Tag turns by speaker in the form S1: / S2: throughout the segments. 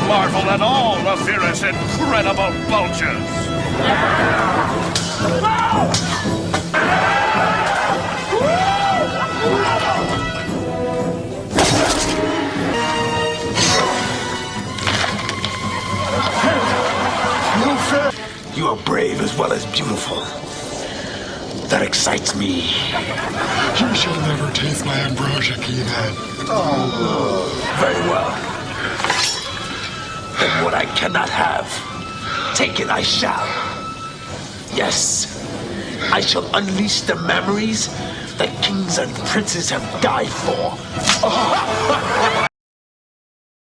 S1: marvel at all of Vera's incredible bulges.
S2: You are brave as well as beautiful. That excites me.
S3: You shall never taste my ambrosia, Keenan.
S2: Very well. Then what I cannot have, take it I shall. Yes, I shall unleash the memories that kings and princes have died for.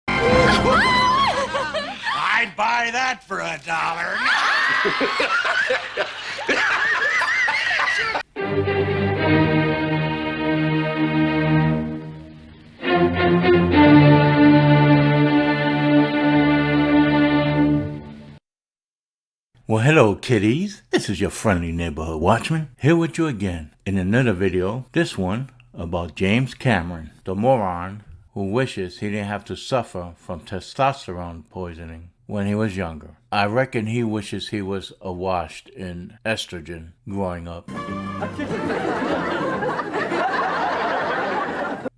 S1: I'd buy that for $1.
S4: Well, hello kiddies, this is your friendly neighborhood watchman, here with you again in another video, this one about James Cameron, the moron who wishes he didn't have to suffer from testosterone poisoning when he was younger. I reckon he wishes he was awash in estrogen growing up.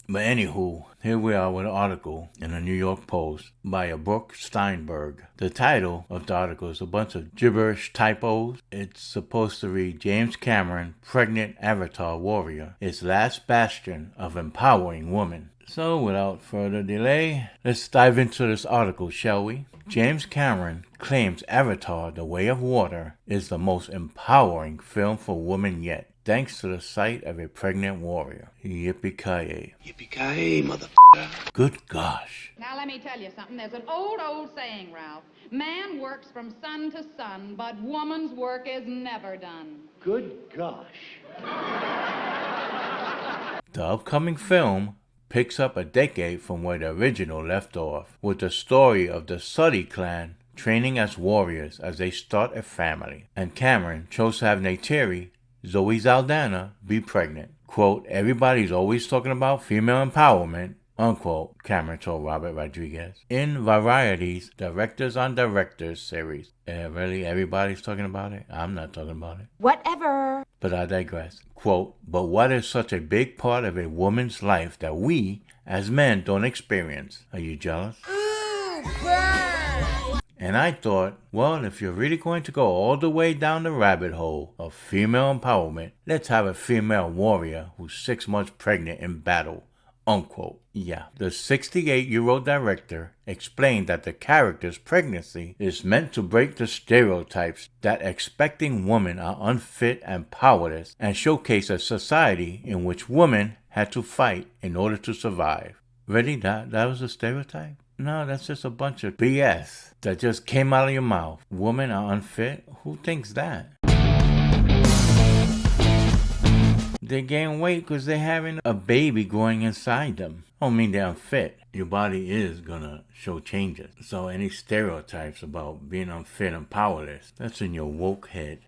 S4: But anywho, here we are with an article in the New York Post by Brooke Steinberg. The title of the article is a bunch of gibberish typos. It's supposed to read James Cameron, pregnant avatar warrior, its last bastion of empowering women. So without further delay, let's dive into this article, shall we? James Cameron claims Avatar: The Way of Water is the most empowering film for women yet, thanks to the sight of a pregnant warrior. Yippee-ki-yay.
S2: Yippee-ki-yay, motherfucker.
S4: Good gosh.
S5: Now let me tell you something. There's an old saying, Ralph. Man works from sun to sun, but woman's work is never done.
S6: Good gosh.
S4: The upcoming film picks up a decade from where the original left off, with the story of the Sooty clan training as warriors as they start a family. And Cameron chose to have Neytiri, Zoe Saldana, be pregnant. Quote, everybody's always talking about female empowerment, unquote, Cameron told Robert Rodriguez. In Variety's Directors on Directors series. Really, everybody's talking about it? I'm not talking about it.
S7: Whatever.
S4: But I digress. Quote, but what is such a big part of a woman's life that we, as men, don't experience? Are you jealous? And I thought, well, if you're really going to go all the way down the rabbit hole of female empowerment, let's have a female warrior who's 6 months pregnant in battle, unquote. Yeah, the 68-year-old director explained that the character's pregnancy is meant to break the stereotypes that expecting women are unfit and powerless and showcase a society in which women had to fight in order to survive. Really? That was a stereotype? No, that's just a bunch of BS that just came out of your mouth. Women are unfit? Who thinks that? They gain weight because they're having a baby growing inside them. I don't mean they're unfit. Your body is gonna show changes. So any stereotypes about being unfit and powerless, that's in your woke head.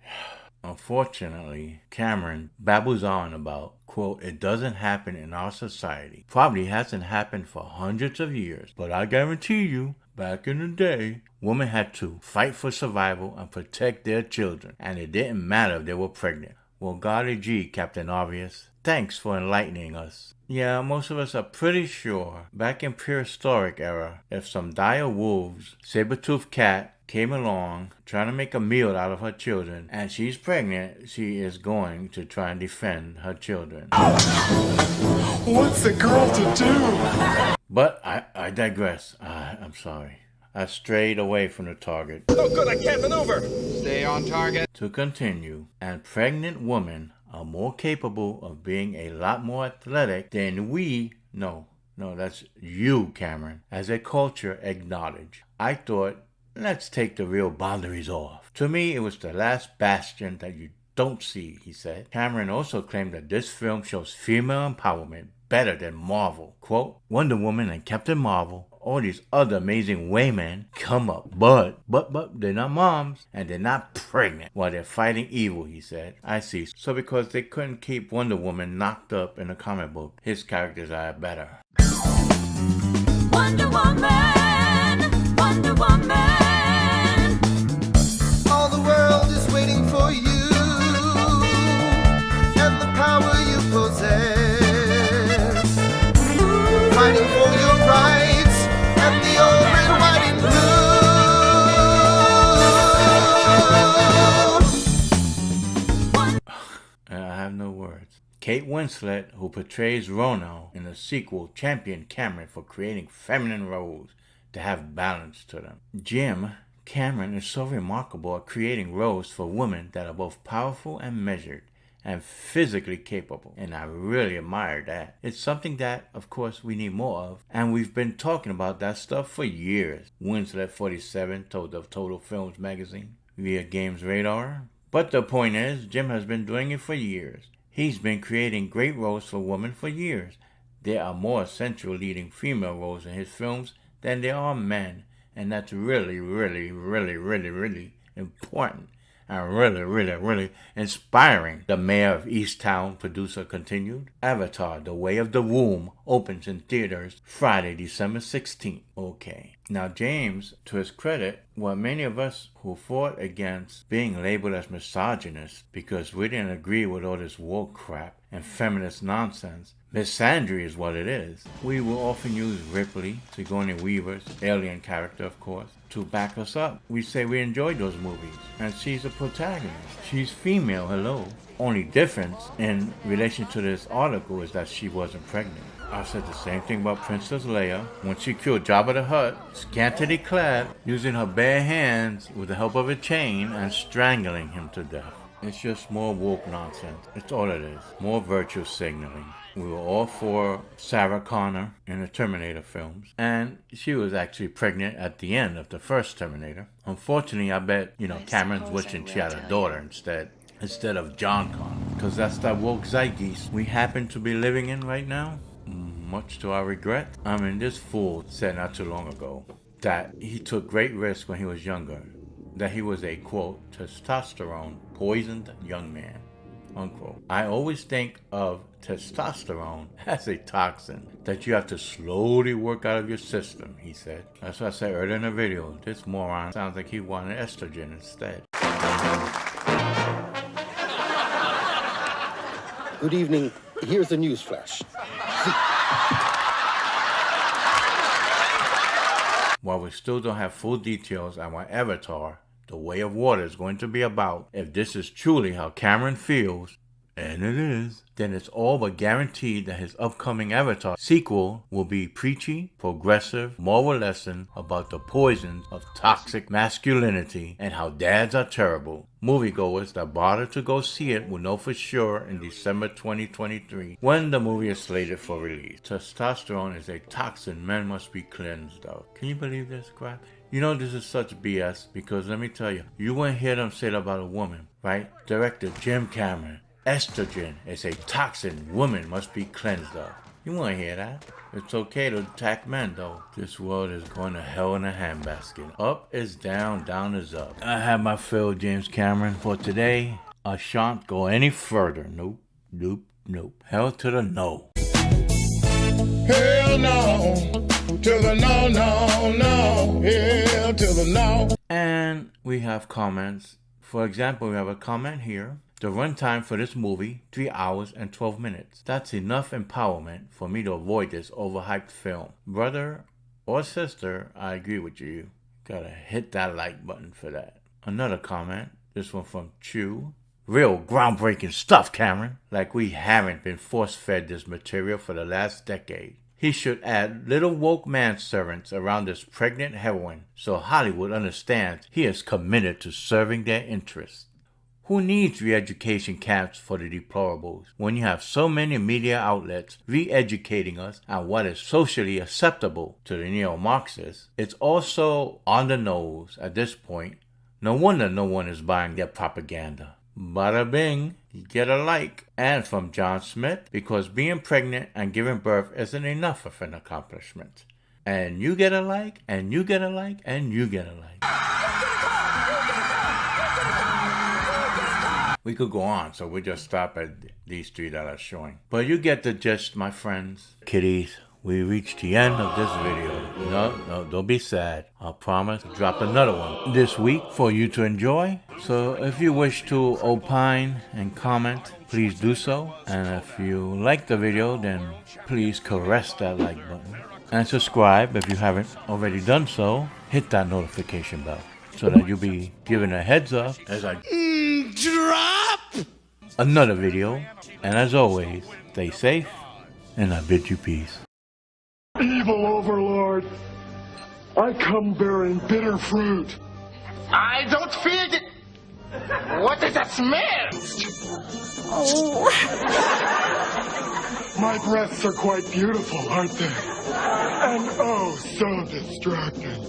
S4: Unfortunately, Cameron babbles on about, quote, it doesn't happen in our society. Probably hasn't happened for hundreds of years. But I guarantee you, back in the day, women had to fight for survival and protect their children. And it didn't matter if they were pregnant. Well, golly gee, Captain Obvious. Thanks for enlightening us. Yeah, most of us are pretty sure back in prehistoric era, if some dire wolves, saber-toothed cat, came along trying to make a meal out of her children and she's pregnant, she is going to try and defend her children.
S3: What's a girl to do?
S4: But I digress. I'm sorry. I strayed away from the target.
S1: Oh good, I can't maneuver.
S6: Stay on target.
S4: To continue, and pregnant women are more capable of being a lot more athletic than we, no, that's you, Cameron, as a culture acknowledge. I thought, let's take the real boundaries off. To me, it was the last bastion that you don't see, he said. Cameron also claimed that this film shows female empowerment better than Marvel. Quote, Wonder Woman and Captain Marvel, all these other amazing women come up, but they're not moms and they're not pregnant while they're fighting evil, he said. I see. So because they couldn't keep Wonder Woman knocked up in a comic book, his characters are better.
S7: Wonder Woman, Wonder woman.
S8: All the world is waiting for you and the power you possess. Fighting for your rights and the old red, white, and blue.
S4: I have no words. Kate Winslet, who portrays Rono in the sequel, championed Cameron for creating feminine roles to have balance to them. Jim Cameron is so remarkable at creating roles for women that are both powerful and measured and physically capable, and I really admire that. It's something that, of course, we need more of, and we've been talking about that stuff for years. Winslet 47 told of Total Films magazine via Games Radar. But the point is, Jim has been doing it for years. He's been creating great roles for women for years. There are more essential leading female roles in his films than there are men, and that's really, really, really, really, really important and really, really, really inspiring. The Mayor of Easttown producer continued. Avatar, The Way of the Womb opens in theaters Friday, December 16th. Okay. Now James, to his credit, while many of us who fought against being labeled as misogynists because we didn't agree with all this woke crap and feminist nonsense, misandry is what it is. We will often use Ripley, Sigourney Weaver's alien character, of course, to back us up. We say we enjoyed those movies, and she's a protagonist. She's female, hello. Only difference in relation to this article is that she wasn't pregnant. I said the same thing about Princess Leia when she killed Jabba the Hutt, scantily clad, using her bare hands with the help of a chain and strangling him to death. It's just more woke nonsense. It's all it is. More virtue signaling. We were all for Sarah Connor in the Terminator films, and she was actually pregnant at the end of the first Terminator. Unfortunately, I bet, Cameron's wishing she had a daughter instead of John Connor, because that's that woke zeitgeist we happen to be living in right now. Much to our regret. This fool said not too long ago that he took great risks when he was younger, that he was a, quote, testosterone poisoned young man, unquote. I always think of testosterone as a toxin that you have to slowly work out of your system, he said. That's what I said earlier in the video. This moron sounds like he wanted estrogen instead.
S9: Good evening. Here's a news flash.
S4: While we still don't have full details on what Avatar, The Way of Water is going to be about, if this is truly how Cameron feels, and it is, then it's all but guaranteed that his upcoming Avatar sequel will be preachy, progressive, moral lesson about the poisons of toxic masculinity and how dads are terrible. Moviegoers that bother to go see it will know for sure in December 2023 when the movie is slated for release. Testosterone is a toxin men must be cleansed of. Can you believe this crap? This is such BS because let me tell you, you won't hear them say that about a woman, right? Director Jim Cameron. Estrogen is a toxin women must be cleansed of. You won't hear that. It's okay to attack men, though. This world is going to hell in a handbasket. Up is down, down is up. I have my fill, James Cameron. For today, I shan't go any further. Nope, nope, nope. Hell to the no.
S3: Hell no. To the no, no, no. Hell to the no.
S4: And we have comments. For example, we have a comment here. The runtime for this movie, 3 hours and 12 minutes. That's enough empowerment for me to avoid this overhyped film. Brother or sister, I agree with you. Gotta hit that like button for that. Another comment, this one from Chew. Real groundbreaking stuff, Cameron. Like we haven't been force-fed this material for the last decade. He should add little woke manservants around this pregnant heroine so Hollywood understands he is committed to serving their interests. Who needs re-education camps for the deplorables when you have so many media outlets re-educating us on what is socially acceptable to the neo-Marxists? It's also on the nose at this point. No wonder no one is buying their propaganda. Bada bing, you get a like. And from John Smith, because being pregnant and giving birth isn't enough of an accomplishment. And you get a like, and you get a like, and you get a like. We could go on, so we'll just stop at these three that are showing. But you get the gist, my friends. Kiddies, we reached the end of this video. No, don't be sad. I'll promise to drop another one this week for you to enjoy. So if you wish to opine and comment, please do so. And if you like the video, then please caress that like button. And subscribe if you haven't already done so. Hit that notification bell so that you'll be given a heads up as I drop another video. And as always, stay safe, and I bid you peace.
S7: Evil overlord, I come bearing bitter fruit.
S8: I don't feel it. What does that smell?
S7: My breasts are quite beautiful, aren't they? And oh, so distracting.